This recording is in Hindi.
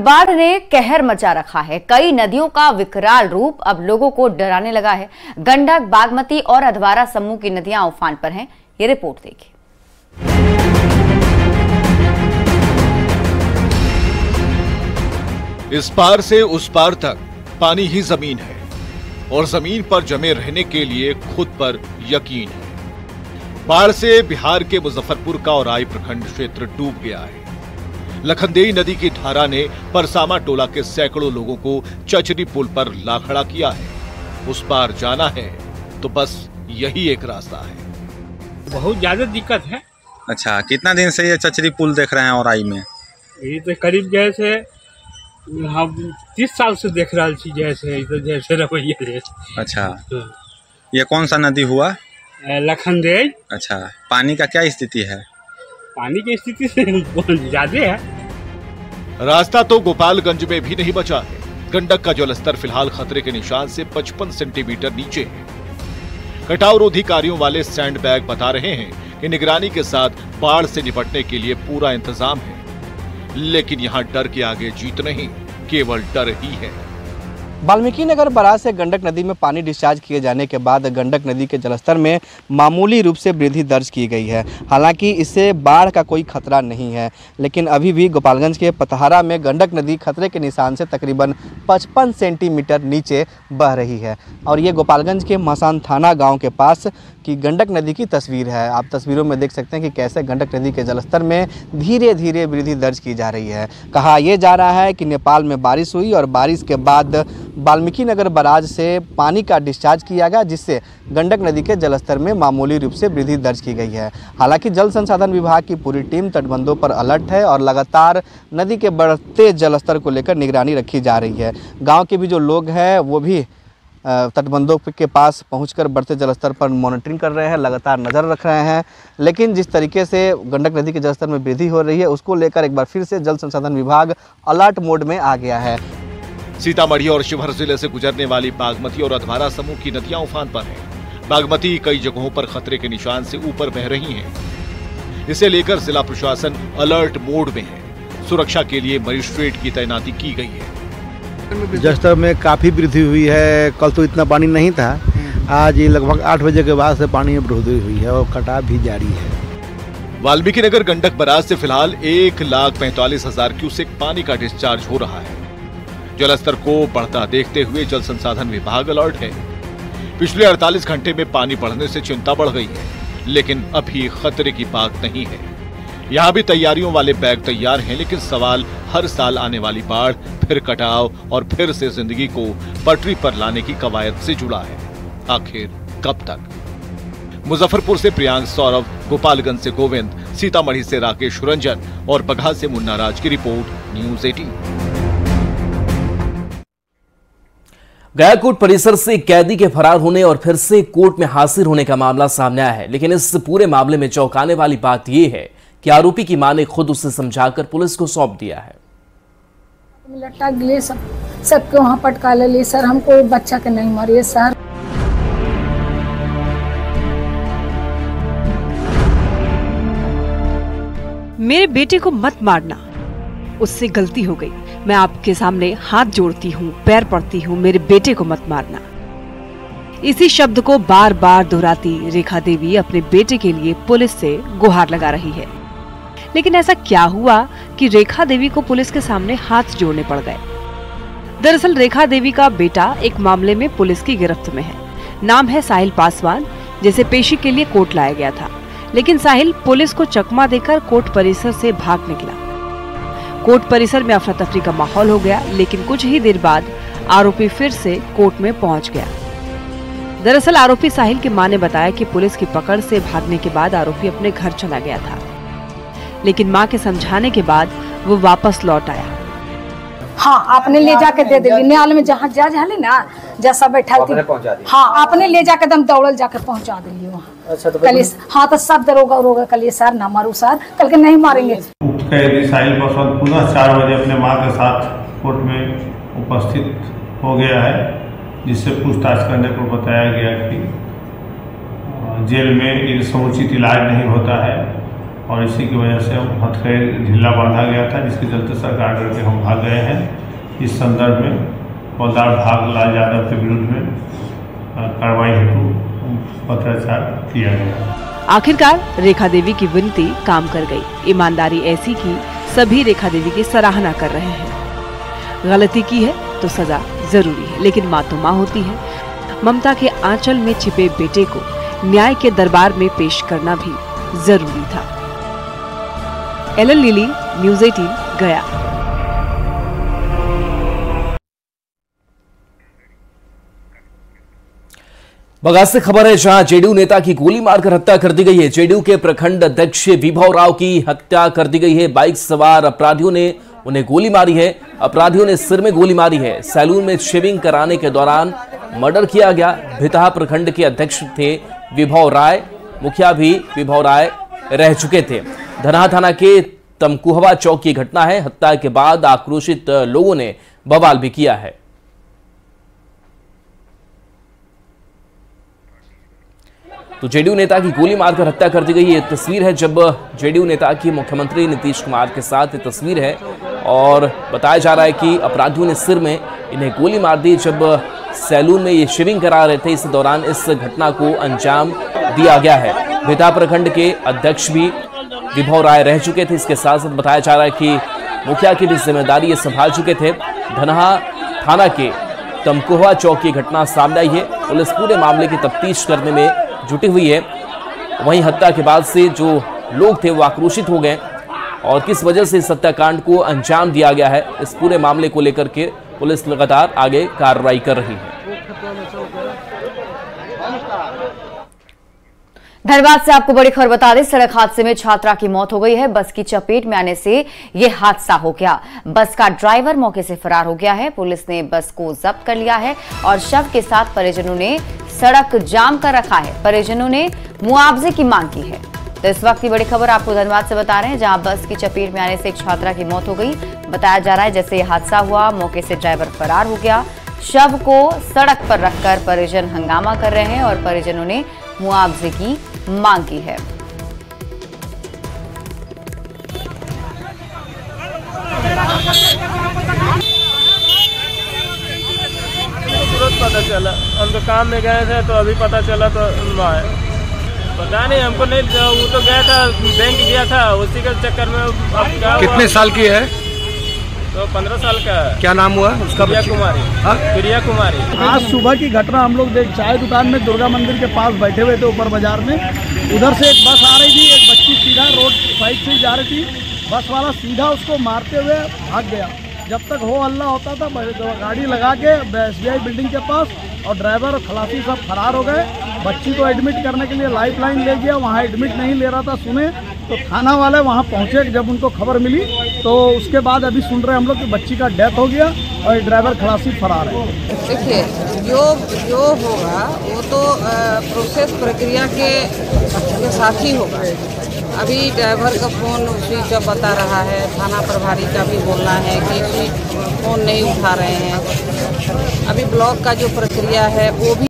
बाढ़ ने कहर मचा रखा है। कई नदियों का विकराल रूप अब लोगों को डराने लगा है। गंडक, बागमती और अधवारा समूह की नदियां उफान पर हैं। ये रिपोर्ट देखिए। इस पार से उस पार तक पानी ही जमीन है और जमीन पर जमे रहने के लिए खुद पर यकीन है। बाढ़ से बिहार के मुजफ्फरपुर का औराई प्रखंड क्षेत्र डूब गया है। लखनदेई नदी की धारा ने परसामा टोला के सैकड़ों लोगों को चचरी पुल पर ला खड़ा किया है। उस पार जाना है तो बस यही एक रास्ता है। बहुत ज्यादा दिक्कत है। अच्छा, कितना दिन से ये चचरी पुल देख रहे हैं औराई में? ये तो करीब जैसे हम 30 साल से देख रहा छी, जैसे रवैया। अच्छा, ये कौन सा नदी हुआ? लखनदेई। अच्छा, पानी का क्या स्थिति है? पानी की स्थिति से ज्यादा है। रास्ता तो गोपालगंज में भी नहीं बचा है। गंडक का जलस्तर फिलहाल खतरे के निशान से 55 सेंटीमीटर नीचे है। कटाव रोधी कार्यों वाले सैंड बैग बता रहे हैं कि निगरानी के साथ बाढ़ से निपटने के लिए पूरा इंतजाम है, लेकिन यहाँ डर के आगे जीत नहीं, केवल डर ही है। वाल्मीकि नगर बराज से गंडक नदी में पानी डिस्चार्ज किए जाने के बाद गंडक नदी के जलस्तर में मामूली रूप से वृद्धि दर्ज की गई है। हालांकि इससे बाढ़ का कोई खतरा नहीं है, लेकिन अभी भी गोपालगंज के पतहारा में गंडक नदी खतरे के निशान से तकरीबन 55 सेंटीमीटर नीचे बह रही है। और ये गोपालगंज के मसान थाना गाँव के पास की गंडक नदी की तस्वीर है। आप तस्वीरों में देख सकते हैं कि कैसे गंडक नदी के जलस्तर में धीरे धीरे वृद्धि दर्ज की जा रही है। कहा यह जा रहा है कि नेपाल में बारिश हुई और बारिश के बाद वाल्मीकि नगर बराज से पानी का डिस्चार्ज किया गया, जिससे गंडक नदी के जलस्तर में मामूली रूप से वृद्धि दर्ज की गई है। हालांकि जल संसाधन विभाग की पूरी टीम तटबंधों पर अलर्ट है और लगातार नदी के बढ़ते जलस्तर को लेकर निगरानी रखी जा रही है। गाँव के भी जो लोग हैं वो भी तटबंधों के पास पहुंचकर बढ़ते जलस्तर पर मॉनिटरिंग कर रहे हैं, लगातार नज़र रख रहे हैं। लेकिन जिस तरीके से गंडक नदी के जलस्तर में वृद्धि हो रही है, उसको लेकर एक बार फिर से जल संसाधन विभाग अलर्ट मोड में आ गया है। सीतामढ़ी और शिवहर जिले से गुजरने वाली बागमती और अधवारा समूह की नदियां उफान पर हैं। बागमती कई जगहों पर खतरे के निशान से ऊपर बह रही है। इसे लेकर जिला प्रशासन अलर्ट मोड में है। सुरक्षा के लिए मजिस्ट्रेट की तैनाती की गई है। जलस्तर में काफी वृद्धि हुई है। कल तो इतना पानी नहीं था, आज लगभग 8 बजे के बाद से पानी में वृद्धि हुई है और कटाव भी जारी है। वाल्मीकि नगर गंडक बराज से फिलहाल 1,45,000 क्यूसेक पानी का डिस्चार्ज हो रहा है। जलस्तर को बढ़ता देखते हुए जल संसाधन विभाग अलर्ट है। पिछले 48 घंटे में पानी बढ़ने से चिंता बढ़ गई है, लेकिन अभी खतरे की बात नहीं है। यहाँ भी तैयारियों वाले बैग तैयार हैं, लेकिन सवाल हर साल आने वाली बाढ़, फिर कटाव और फिर से जिंदगी को पटरी पर लाने की कवायद से जुड़ा है। आखिर कब तक? मुजफ्फरपुर से प्रियांक सौरभ, गोपालगंज से गोविंद, सीतामढ़ी से राकेश रंजन और बगहा से मुन्ना राज की रिपोर्ट, न्यूज़ 18। गया कोर्ट परिसर से कैदी के फरार होने और फिर से कोर्ट में हाजिर होने का मामला सामने आया है, लेकिन इस पूरे मामले में चौंकाने वाली बात यह है कि आरोपी की मां ने खुद उसे समझाकर पुलिस को सौंप दिया है। लट्टा गिले सबके वहाँ पटका ले सर, हमको बच्चा के नहीं मारिए सर। मेरे बेटे को मत मारना, उससे गलती हो गई। मैं आपके सामने हाथ जोड़ती हूँ, पैर पड़ती हूँ, मेरे बेटे को मत मारना। इसी शब्द को बार बार दोहराती रेखा देवी अपने बेटे के लिए पुलिस से गुहार लगा रही है। लेकिन ऐसा क्या हुआ कि रेखा देवी को पुलिस के सामने हाथ जोड़ने पड़ गए? दरअसल रेखा देवी का बेटा एक मामले में पुलिस की गिरफ्त में है। नाम है साहिल पासवान, जिसे पेशी के लिए कोर्ट लाया गया था। लेकिन साहिल पुलिस को चकमा देकर कोर्ट परिसर से भाग निकला। कोर्ट परिसर में अफरा तफरी का माहौल हो गया, लेकिन कुछ ही देर बाद आरोपी फिर से कोर्ट में पहुंच गया। दरअसल आरोपी साहिल की मां ने बताया कि पुलिस की पकड़ से भागने के बाद आरोपी अपने घर चला गया था, लेकिन मां के समझाने के बाद वो वापस लौट आया। हाँ, आपने ले जाके दे दिली न्याल में, जहाँ जज है ना, जैसा बैठा थी, हाँ आपने ले जाके दम दौड़ल जाके पहुंचा दिली वहाँ। अच्छा, तो कल हाँ तो सब दरोगा कल सर ना मारू सर, कल के नहीं मारेंगे। कैदी साहिल पासवान पुनः 4 बजे अपने मां के साथ कोर्ट में उपस्थित हो गया है, जिससे पूछताछ करने को बताया गया कि जेल में समुचित इलाज नहीं होता है और इसी की वजह से हथकड़ी ढीला बांधा गया था, जिसके चलते सरकार डर के हम भाग गए हैं। इस संदर्भ में हवलदार भागलाल यादव के विरुद्ध में कार्रवाई हेतु पत्राचार किया गया। आखिरकार रेखा देवी की विनती काम कर गई। ईमानदारी ऐसी की सभी रेखा देवी की सराहना कर रहे हैं। गलती की है तो सजा जरूरी है, लेकिन माँ तो माँ होती है। ममता के आंचल में छिपे बेटे को न्याय के दरबार में पेश करना भी जरूरी था। एलन लिली, न्यूज़ 18 गया। बगास से खबर है, जहां जेडीयू नेता की गोली मारकर हत्या कर दी गई है। जेडीयू के प्रखंड अध्यक्ष विभव राव की हत्या कर दी गई है। बाइक सवार अपराधियों ने उन्हें गोली मारी है। अपराधियों ने सिर में गोली मारी है। सैलून में शेविंग कराने के दौरान मर्डर किया गया। भितहा प्रखंड के अध्यक्ष थे विभव राय, मुखिया भी विभव राय रह चुके थे। धनहा थाना के तमकुहवा चौक की घटना है। हत्या के बाद आक्रोशित लोगों ने बवाल भी किया है। तो जेडीयू नेता की गोली मारकर हत्या कर दी गई। ये तस्वीर है जब जेडीयू नेता की मुख्यमंत्री नीतीश कुमार के साथ ये तस्वीर है, और बताया जा रहा है कि अपराधियों ने सिर में इन्हें गोली मार दी जब सैलून में ये शेविंग करा रहे थे। इस दौरान इस घटना को अंजाम दिया गया है। भितहा प्रखंड के अध्यक्ष भी विभव राय रह चुके थे। इसके साथ साथ बताया जा रहा है कि मुखिया की भी जिम्मेदारी ये संभाल चुके थे। धनहा थाना के तमकुहवा चौक की घटना सामने आई है। पुलिस पूरे मामले की तफ्तीश करने में जुटी हुई है। वहीं हत्या के बाद से जो लोग थे वो आक्रोशित हो गए, और किस वजह से इस हत्याकांड को अंजाम दिया गया है, इस पूरे मामले को लेकर के पुलिस लगातार आगे कार्रवाई कर रही है। धनबाद से आपको बड़ी खबर बता दें, सड़क हादसे में छात्रा की मौत हो गई है। बस की चपेट में आने से यह हादसा हो गया। बस का ड्राइवर मौके से फरार हो गया है। पुलिस ने बस को जब्त कर लिया है और शव के साथ परिजनों ने सड़क जाम कर रखा है। परिजनों ने मुआवजे की मांग की है। तो इस वक्त की बड़ी खबर आपको धनबाद से बता रहे हैं, जहां बस की चपेट में आने से एक छात्रा की मौत हो गई। बताया जा रहा है जैसे यह हादसा हुआ, मौके से ड्राइवर फरार हो गया। शव को सड़क पर रखकर परिजन हंगामा कर रहे हैं और परिजनों ने मुआवजे की मांग की है। तुरंत पता चला, हम तो काम में गए थे तो अभी पता चला तो पता नहीं हमको नहीं। वो तो गया था बैंक गया था, उसी के चक्कर में अब क्या। कितने साल की है? तो 15 साल का। क्या नाम हुआ उसका? प्रिया कुमारी। प्रिया कुमारी। आज सुबह की घटना हम लोग देख चाय दुकान में दुर्गा मंदिर के पास बैठे हुए थे ऊपर बाजार में। उधर से एक बस आ रही थी, एक बच्ची सीधा रोड साइड से जा रही थी। बस वाला सीधा उसको मारते हुए भाग गया। जब तक हो हल्ला होता था गाड़ी लगा के SBI बिल्डिंग के पास, और ड्राइवर और खलासी सब फरार हो गए। बच्ची को एडमिट करने के लिए लाइफ लाइन ले गया, वहाँ एडमिट नहीं ले रहा था सुने तो थाना वाले वहाँ पहुँचे। जब उनको खबर मिली तो उसके बाद अभी सुन रहे हम लोग कि बच्ची का डेथ हो गया और ड्राइवर खलासी फरार है। देखिए जो होगा वो तो प्रोसेस प्रक्रिया के साथ ही होगा। अभी ड्राइवर का फ़ोन स्विच ऑफ बता रहा है, थाना प्रभारी का भी बोलना है कि फ़ोन नहीं उठा रहे हैं। अभी ब्लॉक का जो प्रक्रिया है वो भी